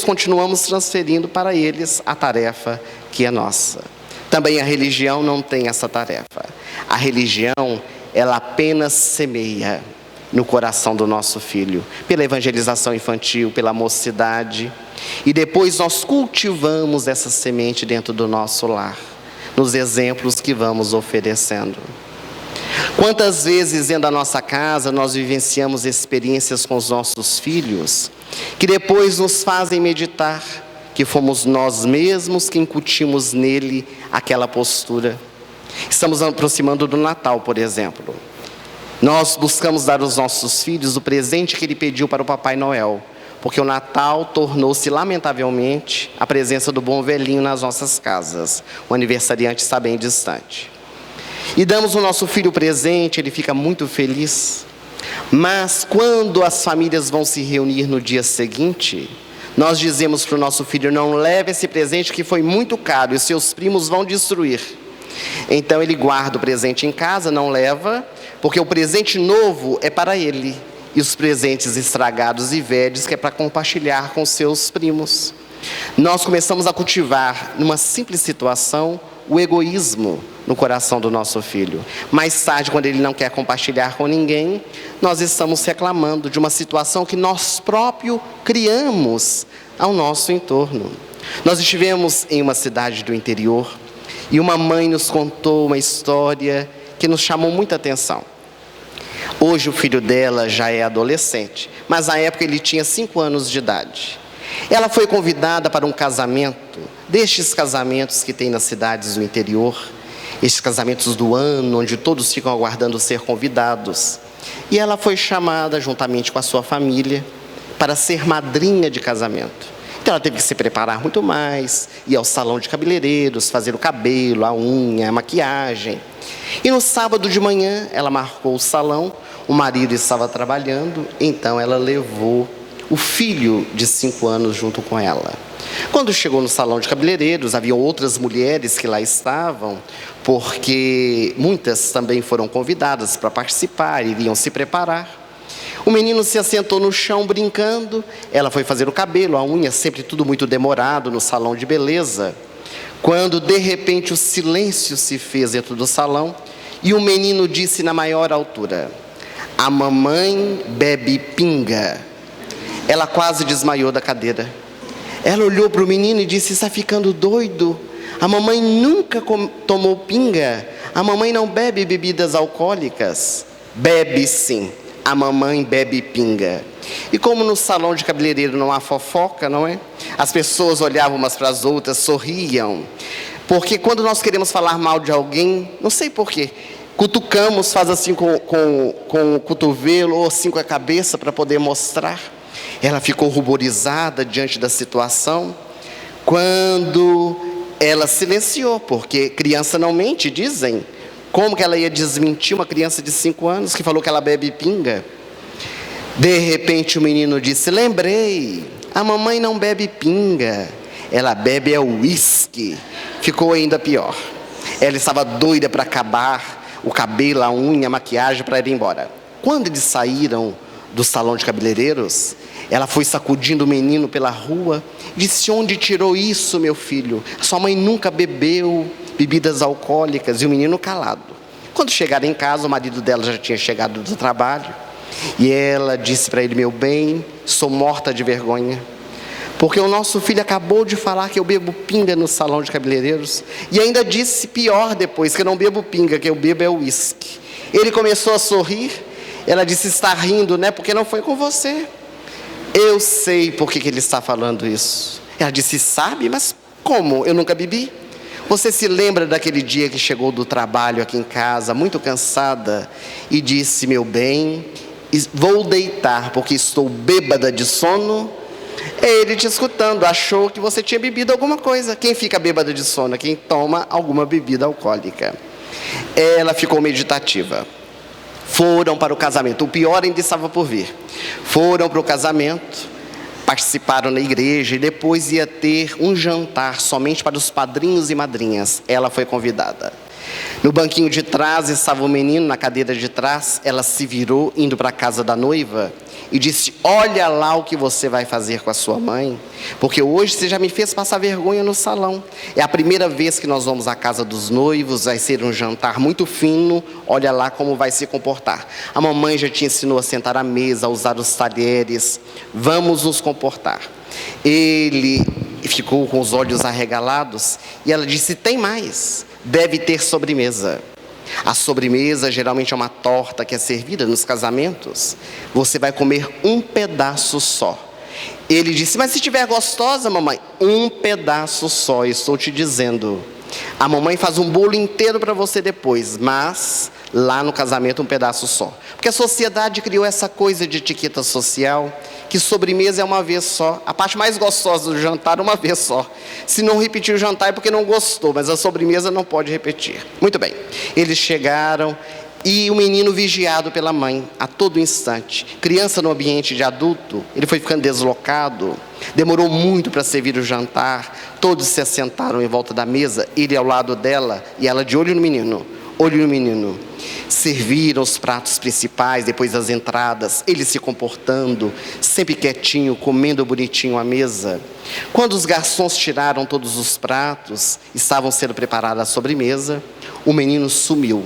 continuamos transferindo para eles a tarefa que é nossa. Também a religião não tem essa tarefa. A religião, ela apenas semeia no coração do nosso filho, pela evangelização infantil, pela mocidade. E depois nós cultivamos essa semente dentro do nosso lar, nos exemplos que vamos oferecendo. Quantas vezes dentro da nossa casa nós vivenciamos experiências com os nossos filhos, que depois nos fazem meditar que fomos nós mesmos que incutimos nele aquela postura. Estamos aproximando do Natal, por exemplo. Nós buscamos dar aos nossos filhos o presente que ele pediu para o Papai Noel, porque o Natal tornou-se, lamentavelmente, a presença do bom velhinho nas nossas casas. O aniversariante está bem distante. E damos ao nosso filho o presente, ele fica muito feliz. Mas quando as famílias vão se reunir no dia seguinte, nós dizemos para o nosso filho, não leve esse presente que foi muito caro e seus primos vão destruir. Então ele guarda o presente em casa, não leva, porque o presente novo é para ele. E os presentes estragados e velhos que é para compartilhar com seus primos. Nós começamos a cultivar, numa simples situação, o egoísmo no coração do nosso filho. Mais tarde, quando ele não quer compartilhar com ninguém, nós estamos reclamando de uma situação que nós próprios criamos ao nosso entorno. Nós estivemos em uma cidade do interior e uma mãe nos contou uma história que nos chamou muita atenção. Hoje o filho dela já é adolescente, mas na época ele tinha 5 anos de idade. Ela foi convidada para um casamento, destes casamentos que tem nas cidades do interior, estes casamentos do ano, onde todos ficam aguardando ser convidados. E ela foi chamada, juntamente com a sua família, para ser madrinha de casamento. Então ela teve que se preparar muito mais, ir ao salão de cabeleireiros, fazer o cabelo, a unha, a maquiagem. E no sábado de manhã, ela marcou o salão, o marido estava trabalhando, então ela levou o filho de 5 anos junto com ela. Quando chegou no salão de cabeleireiros, havia outras mulheres que lá estavam, porque muitas também foram convidadas para participar, iriam se preparar. O menino se assentou no chão brincando, ela foi fazer o cabelo, a unha, sempre tudo muito demorado no salão de beleza. Quando de repente o silêncio se fez dentro do salão e o menino disse na maior altura, a mamãe bebe pinga. Ela quase desmaiou da cadeira. Ela olhou para o menino e disse, está ficando doido? A mamãe nunca tomou pinga. A mamãe não bebe bebidas alcoólicas. Bebe sim. A mamãe bebe pinga. E como no salão de cabeleireiro não há fofoca, não é? As pessoas olhavam umas para as outras, sorriam. Porque quando nós queremos falar mal de alguém, não sei porquê, cutucamos, faz assim com o cotovelo ou assim com a cabeça para poder mostrar. Ela ficou ruborizada diante da situação, quando ela silenciou, porque criança não mente, dizem. Como que ela ia desmentir uma criança de 5 anos que falou que ela bebe pinga? De repente o menino disse, lembrei, a mamãe não bebe pinga, ela bebe uísque. Ficou ainda pior. Ela estava doida para acabar o cabelo, a unha, a maquiagem para ir embora. Quando eles saíram do salão de cabeleireiros, ela foi sacudindo o menino pela rua, disse, onde tirou isso, meu filho? Sua mãe nunca bebeu bebidas alcoólicas. E o menino calado. Quando chegaram em casa, o marido dela já tinha chegado do trabalho. E ela disse para ele: meu bem, sou morta de vergonha, porque o nosso filho acabou de falar que eu bebo pinga no salão de cabeleireiros, e ainda disse pior depois, que eu não bebo pinga, que eu bebo é uísque. Ele começou a sorrir. Ela disse: está rindo, né? Porque não foi com você. Eu sei por que ele está falando isso. Ela disse: sabe? Mas como? Eu nunca bebi. Você se lembra daquele dia que chegou do trabalho aqui em casa, muito cansada, e disse: meu bem, vou deitar porque estou bêbada de sono? Ele te escutando, achou que você tinha bebido alguma coisa. Quem fica bêbada de sono? Quem toma alguma bebida alcoólica. Ela ficou meditativa. Foram para o casamento. O pior ainda estava por vir. Foram para o casamento, participaram na igreja, e depois ia ter um jantar somente para os padrinhos e madrinhas. Ela foi convidada. No banquinho de trás estava o menino, na cadeira de trás. Ela se virou, indo para a casa da noiva, e disse: olha lá o que você vai fazer com a sua mãe, porque hoje você já me fez passar vergonha no salão. É a primeira vez que nós vamos à casa dos noivos, vai ser um jantar muito fino, olha lá como vai se comportar. A mamãe já te ensinou a sentar à mesa, a usar os talheres, vamos nos comportar. Ele ficou com os olhos arregalados, e ela disse: tem mais, deve ter sobremesa. A sobremesa geralmente é uma torta que é servida nos casamentos. Você vai comer um pedaço só. Ele disse: mas se estiver gostosa, mamãe, um pedaço só, estou te dizendo. A mamãe faz um bolo inteiro para você depois, mas lá no casamento um pedaço só. Porque a sociedade criou essa coisa de etiqueta social, que sobremesa é uma vez só. A parte mais gostosa do jantar, uma vez só. Se não repetir o jantar é porque não gostou, mas a sobremesa não pode repetir. Muito bem, eles chegaram, e o menino vigiado pela mãe a todo instante. Criança no ambiente de adulto, ele foi ficando deslocado. Demorou muito para servir o jantar. Todos se assentaram em volta da mesa, ele ao lado dela e ela de olho no menino. Olho no menino. Serviram os pratos principais, depois as entradas, ele se comportando, sempre quietinho, comendo bonitinho à mesa. Quando os garçons tiraram todos os pratos, estavam sendo preparada a sobremesa, o menino sumiu.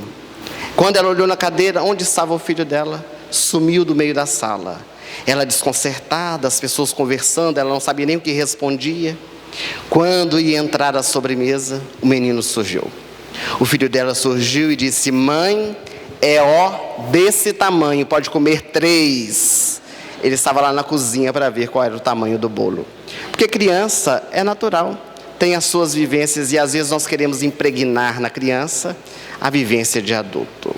Quando ela olhou na cadeira, onde estava o filho dela? Sumiu do meio da sala. Ela desconcertada, as pessoas conversando, ela não sabia nem o que respondia. Quando ia entrar a sobremesa, o menino surgiu. O filho dela surgiu e disse: mãe, é desse tamanho, pode comer 3. Ele estava lá na cozinha para ver qual era o tamanho do bolo. Porque criança é natural, tem as suas vivências, e às vezes nós queremos impregnar na criança a vivência de adulto.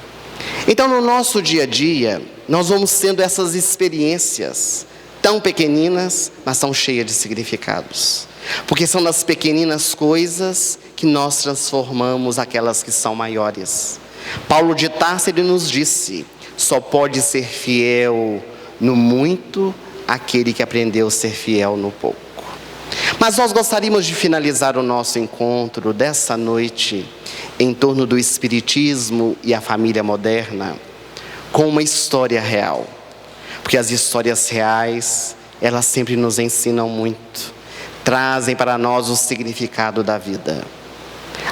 Então, no nosso dia a dia, nós vamos tendo essas experiências tão pequeninas, mas tão cheias de significados. Porque são nas pequeninas coisas que nós transformamos aquelas que são maiores. Paulo de Tarso, ele nos disse: só pode ser fiel no muito aquele que aprendeu a ser fiel no pouco. Mas nós gostaríamos de finalizar o nosso encontro dessa noite em torno do Espiritismo e a família moderna com uma história real. Porque as histórias reais, elas sempre nos ensinam muito, trazem para nós o significado da vida.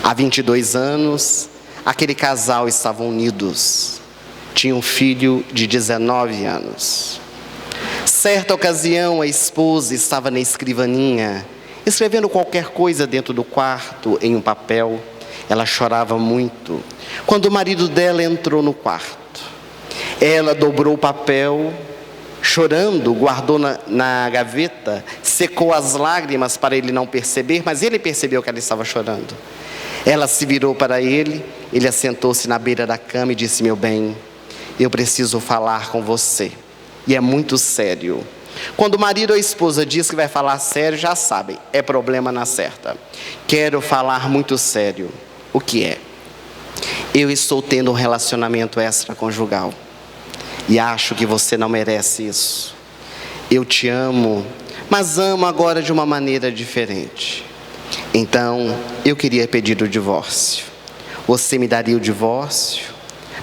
Há 22 anos, aquele casal estava unidos, tinha um filho de 19 anos. Certa ocasião, a esposa estava na escrivaninha, escrevendo qualquer coisa dentro do quarto, em um papel. Ela chorava muito, quando o marido dela entrou no quarto. Ela dobrou o papel, chorando, guardou na gaveta, secou as lágrimas para ele não perceber, mas ele percebeu que ela estava chorando. Ela se virou para ele, ele assentou-se na beira da cama e disse: meu bem, eu preciso falar com você, e é muito sério. Quando o marido ou a esposa diz que vai falar sério, já sabem, é problema na certa. Quero falar muito sério. O que é? Eu estou tendo um relacionamento extraconjugal e acho que você não merece isso. Eu te amo, mas amo agora de uma maneira diferente. Então, eu queria pedir o divórcio. Você me daria o divórcio?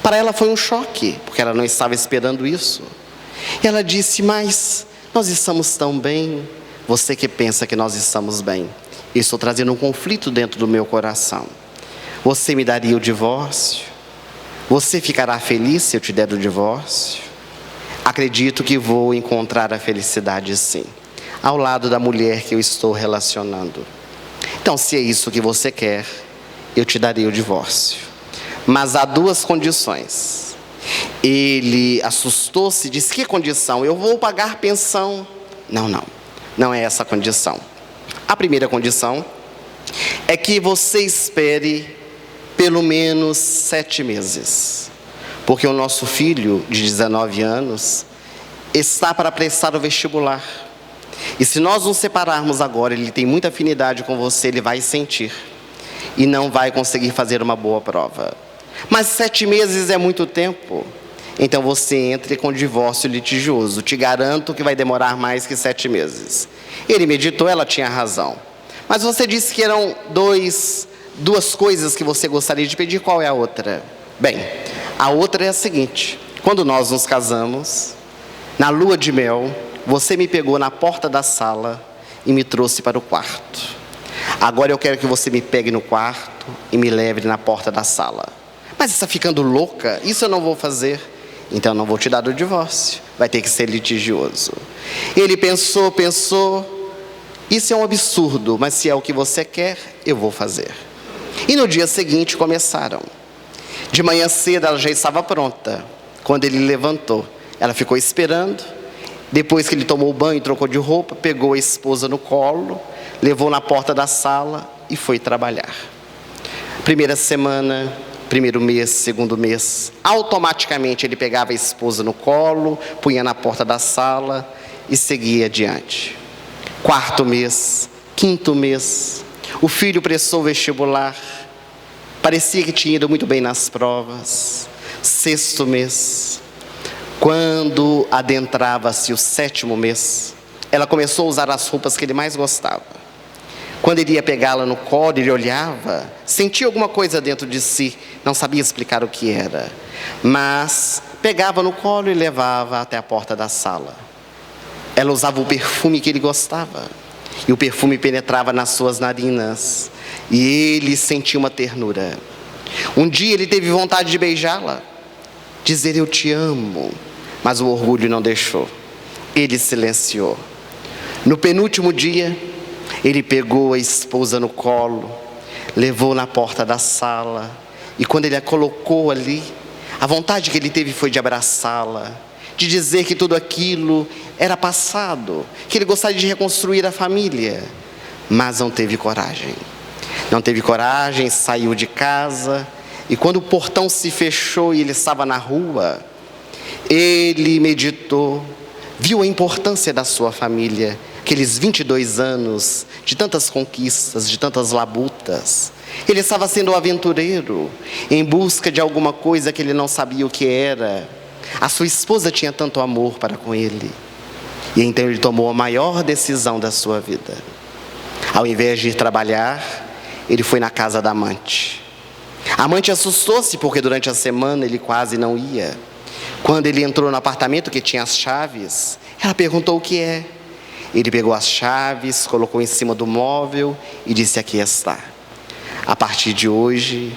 Para ela foi um choque, porque ela não estava esperando isso. E ela disse: mas nós estamos tão bem. Você que pensa que nós estamos bem. Eu estou trazendo um conflito dentro do meu coração. Você me daria o divórcio? Você ficará feliz se eu te der o divórcio? Acredito que vou encontrar a felicidade sim, ao lado da mulher que eu estou relacionando. Então, se é isso que você quer, eu te darei o divórcio. Mas há duas condições. Ele assustou-se e disse: que condição? Eu vou pagar pensão. Não é essa a condição. A primeira condição é que você espere pelo menos 7 meses. Porque o nosso filho, de 19 anos, está para prestar o vestibular. E se nós nos separarmos agora, ele tem muita afinidade com você, ele vai sentir. E não vai conseguir fazer uma boa prova. Mas 7 meses é muito tempo. Então você entre com divórcio litigioso. Te garanto que vai demorar mais que 7 meses. Ele meditou, ela tinha razão. Mas você disse que eram duas coisas que você gostaria de pedir. Qual é a outra? Bem, a outra é a seguinte: quando nós nos casamos, na lua de mel, você me pegou na porta da sala e me trouxe para o quarto. Agora eu quero que você me pegue no quarto e me leve na porta da sala. Mas está ficando louca? Isso eu não vou fazer. Então eu não vou te dar o divórcio. Vai ter que ser litigioso. Ele pensou. Isso é um absurdo, mas se é o que você quer, eu vou fazer. E no dia seguinte começaram. De manhã cedo ela já estava pronta. Quando ele levantou, ela ficou esperando. Depois que ele tomou banho e trocou de roupa, pegou a esposa no colo, levou na porta da sala e foi trabalhar. Primeira semana, primeiro mês, segundo mês, automaticamente ele pegava a esposa no colo, punha na porta da sala e seguia adiante. Quarto mês, quinto mês, o filho prestou o vestibular, parecia que tinha ido muito bem nas provas. Sexto mês, quando adentrava-se o 7º mês, ela começou a usar as roupas que ele mais gostava. Quando ele ia pegá-la no colo, ele olhava, sentia alguma coisa dentro de si, não sabia explicar o que era, mas pegava no colo e levava até a porta da sala. Ela usava o perfume que ele gostava, e o perfume penetrava nas suas narinas, e ele sentia uma ternura. Um dia ele teve vontade de beijá-la, dizer eu te amo, mas o orgulho não deixou. Ele silenciou. No penúltimo dia, ele pegou a esposa no colo, levou na porta da sala, e quando ele a colocou ali, a vontade que ele teve foi de abraçá-la, de dizer que tudo aquilo era passado, que ele gostaria de reconstruir a família, mas não teve coragem. Não teve coragem, saiu de casa, e quando o portão se fechou e ele estava na rua, ele meditou, viu a importância da sua família, aqueles 22 anos de tantas conquistas, de tantas labutas. Ele estava sendo um aventureiro, em busca de alguma coisa que ele não sabia o que era. A sua esposa tinha tanto amor para com ele. E então ele tomou a maior decisão da sua vida. Ao invés de ir trabalhar, ele foi na casa da amante. A amante assustou-se porque durante a semana ele quase não ia. Quando ele entrou no apartamento que tinha as chaves, ela perguntou o que é. Ele pegou as chaves, colocou em cima do móvel e disse: aqui está. A partir de hoje,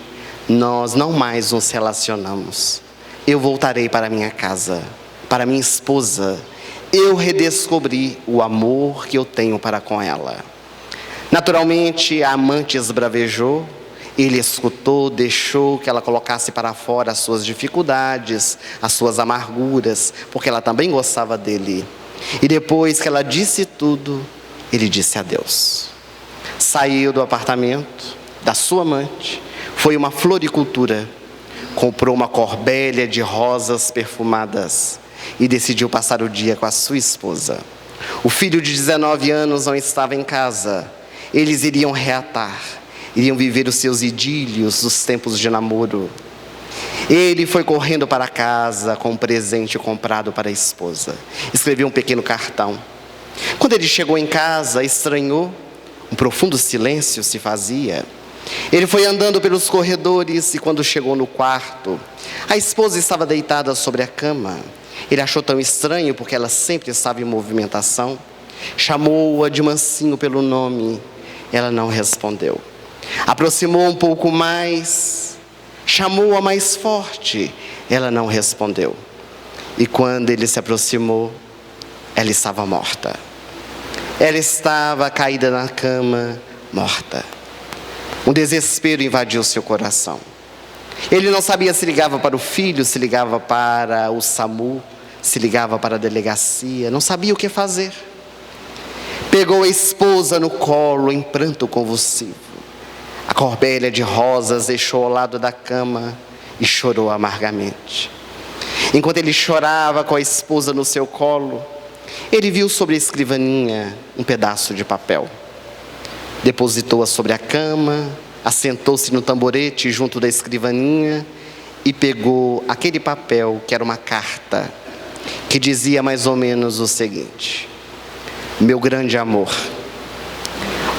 nós não mais nos relacionamos. Eu voltarei para minha casa, para minha esposa. Eu redescobri o amor que eu tenho para com ela. Naturalmente, a amante esbravejou. Ele escutou, deixou que ela colocasse para fora as suas dificuldades, as suas amarguras, porque ela também gostava dele. E depois que ela disse tudo, ele disse adeus. Saiu do apartamento da sua amante, foi uma floricultura, comprou uma corbelha de rosas perfumadas e decidiu passar o dia com a sua esposa. O filho de 19 anos não estava em casa. Eles iriam reatar, iriam viver os seus idílios dos tempos de namoro. Ele foi correndo para casa com um presente comprado para a esposa. Escreveu um pequeno cartão. Quando ele chegou em casa, estranhou. Um profundo silêncio se fazia. Ele foi andando pelos corredores e quando chegou no quarto, a esposa estava deitada sobre a cama. Ele achou tão estranho porque ela sempre estava em movimentação. Chamou-a de mansinho pelo nome. Ela não respondeu. Aproximou um pouco mais. Chamou-a mais forte. Ela não respondeu. E quando ele se aproximou, ela estava morta. Ela estava caída na cama, morta. Um desespero invadiu seu coração. Ele não sabia se ligava para o filho, se ligava para o SAMU, se ligava para a delegacia, não sabia o que fazer. Pegou a esposa no colo em pranto convulsivo. A corbelha de rosas deixou ao lado da cama e chorou amargamente. Enquanto ele chorava com a esposa no seu colo, ele viu sobre a escrivaninha um pedaço de papel. Depositou-a sobre a cama, assentou-se no tamborete junto da escrivaninha e pegou aquele papel que era uma carta, que dizia mais ou menos o seguinte: meu grande amor,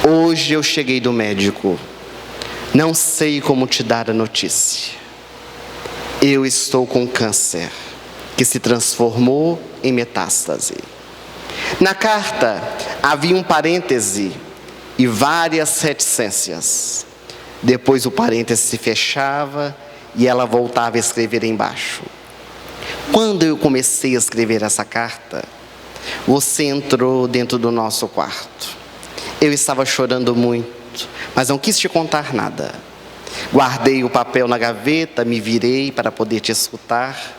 hoje eu cheguei do médico, não sei como te dar a notícia. Eu estou com câncer, que se transformou em metástase. Na carta havia um parêntese e várias reticências. Depois o parêntese se fechava e ela voltava a escrever embaixo. Quando eu comecei a escrever essa carta, você entrou dentro do nosso quarto. Eu estava chorando muito, mas não quis te contar nada. Guardei o papel na gaveta, me virei para poder te escutar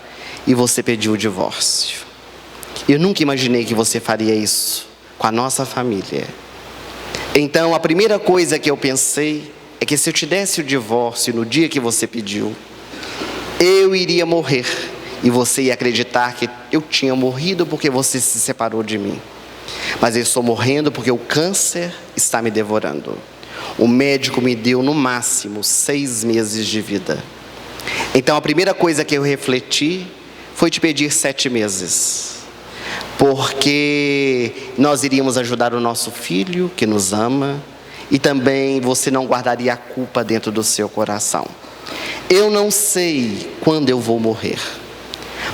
e você pediu o divórcio. Eu nunca imaginei que você faria isso com a nossa família. Então, a primeira coisa que eu pensei é que se eu te desse o divórcio no dia que você pediu, eu iria morrer e você ia acreditar que eu tinha morrido porque você se separou de mim. Mas eu estou morrendo porque o câncer está me devorando. O médico me deu no máximo 6 meses de vida. Então a primeira coisa que eu refleti foi te pedir 7 meses. Porque nós iríamos ajudar o nosso filho que nos ama e também você não guardaria a culpa dentro do seu coração. Eu não sei quando eu vou morrer,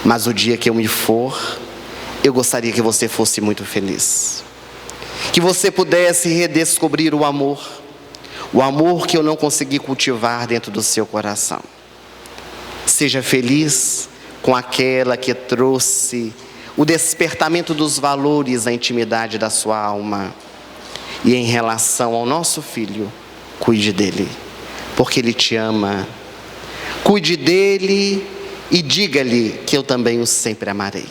mas o dia que eu me for, eu gostaria que você fosse muito feliz. Que você pudesse redescobrir o amor que eu não consegui cultivar dentro do seu coração. Seja feliz com aquela que trouxe o despertamento dos valores da intimidade da sua alma. E em relação ao nosso filho, cuide dele, porque ele te ama. Cuide dele e diga-lhe que eu também o sempre amarei.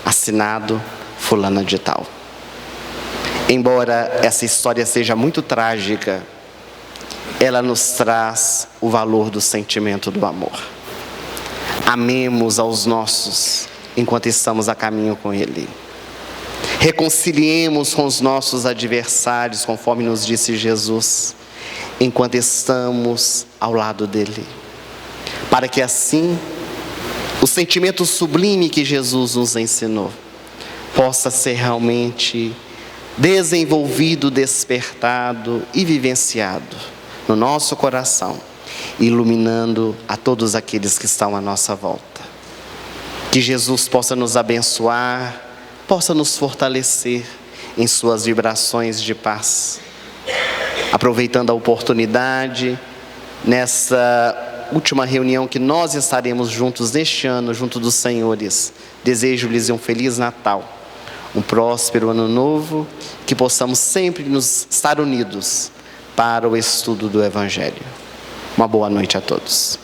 Assinado fulana de tal. Embora essa história seja muito trágica, ela nos traz o valor do sentimento do amor. Amemos aos nossos enquanto estamos a caminho com Ele. Reconciliemos com os nossos adversários, conforme nos disse Jesus, enquanto estamos ao lado dEle. Para que assim, o sentimento sublime que Jesus nos ensinou possa ser realmente desenvolvido, despertado e vivenciado no nosso coração, iluminando a todos aqueles que estão à nossa volta. Que Jesus possa nos abençoar, possa nos fortalecer em suas vibrações de paz. Aproveitando a oportunidade, nessa última reunião que nós estaremos juntos neste ano, junto dos senhores, desejo-lhes um Feliz Natal, um próspero Ano Novo, que possamos sempre nos estar unidos para o estudo do Evangelho. Uma boa noite a todos.